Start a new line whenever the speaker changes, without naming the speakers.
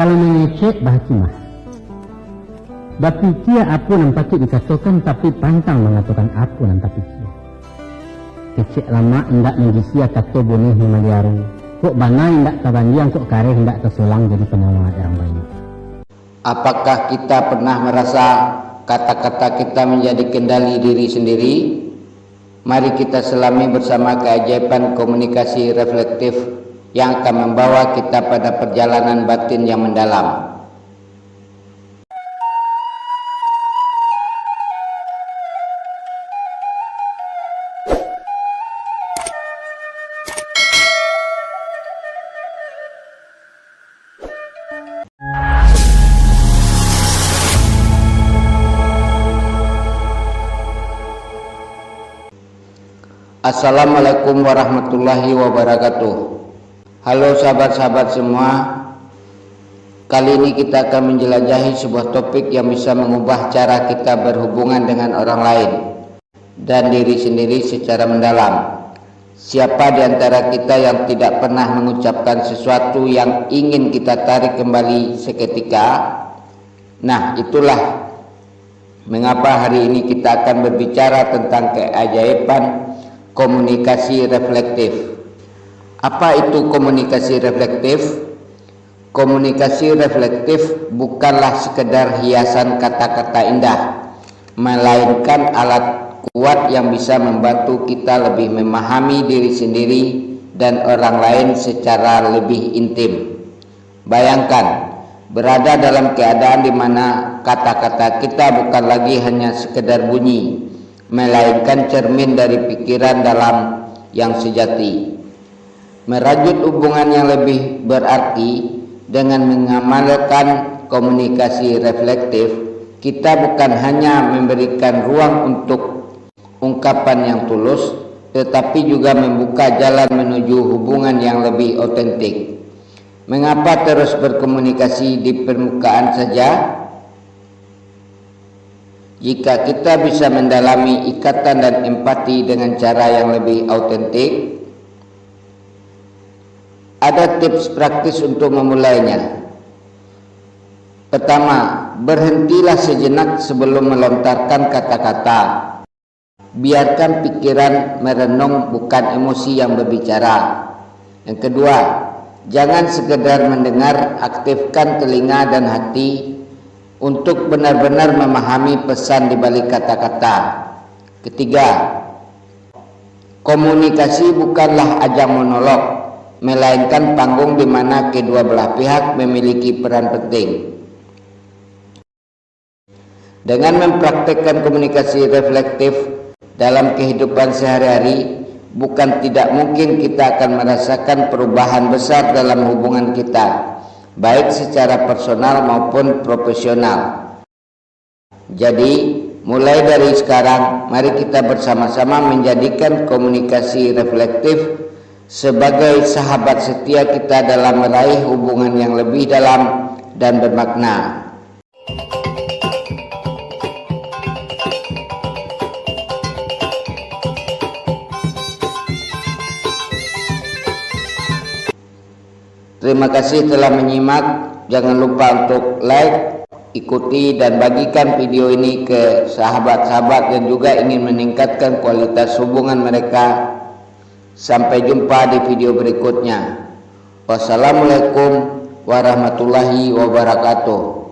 Kalau mengecek bahaki mah. Tapi kia apa yang patut dikatakan tapi pantang mengatakan apa yang tapi kia. Kecek lama hendak menggisia kata boneh memaliaru. Kok bana hendak kabandian kok kare hendak terselang jadi penawar orang banyak.
Apakah kita pernah merasa kata-kata kita menjadi kendali diri sendiri? Mari kita selami bersama keajaiban komunikasi reflektif yang akan membawa kita pada perjalanan batin yang mendalam. Assalamualaikum warahmatullahi wabarakatuh. Halo sahabat-sahabat semua. Kali ini kita akan menjelajahi sebuah topik yang bisa mengubah cara kita berhubungan dengan orang lain dan diri sendiri secara mendalam. Siapa di antara kita yang tidak pernah mengucapkan sesuatu yang ingin kita tarik kembali seketika? Nah, itulah mengapa hari ini kita akan berbicara tentang keajaiban komunikasi reflektif. Apa itu komunikasi reflektif? Komunikasi reflektif bukanlah sekedar hiasan kata-kata indah, melainkan alat kuat yang bisa membantu kita lebih memahami diri sendiri dan orang lain secara lebih intim. Bayangkan berada dalam keadaan di mana kata-kata kita bukan lagi hanya sekedar bunyi, melainkan cermin dari pikiran dalam yang sejati. Merajut hubungan yang lebih berarti dengan mengamalkan komunikasi reflektif, kita bukan hanya memberikan ruang untuk ungkapan yang tulus, tetapi juga membuka jalan menuju hubungan yang lebih otentik. Mengapa terus berkomunikasi di permukaan saja? Jika kita bisa mendalami ikatan dan empati dengan cara yang lebih autentik, ada tips praktis untuk memulainya. Pertama, berhentilah sejenak sebelum melontarkan kata-kata. Biarkan pikiran merenung, bukan emosi yang berbicara. Yang kedua, jangan sekedar mendengar, aktifkan telinga dan hati untuk benar-benar memahami pesan di balik kata-kata. Ketiga, komunikasi bukanlah ajang monolog, melainkan panggung di mana kedua belah pihak memiliki peran penting. Dengan mempraktikkan komunikasi reflektif dalam kehidupan sehari-hari, bukan tidak mungkin kita akan merasakan perubahan besar dalam hubungan kita, baik secara personal maupun profesional. Jadi, mulai dari sekarang, mari kita bersama-sama menjadikan komunikasi reflektif sebagai sahabat setia kita dalam meraih hubungan yang lebih dalam dan bermakna. Terima kasih telah menyimak. Jangan lupa untuk like, ikuti dan bagikan video ini ke sahabat-sahabat yang juga ingin meningkatkan kualitas hubungan mereka. Sampai jumpa di video berikutnya. Wassalamualaikum warahmatullahi wabarakatuh.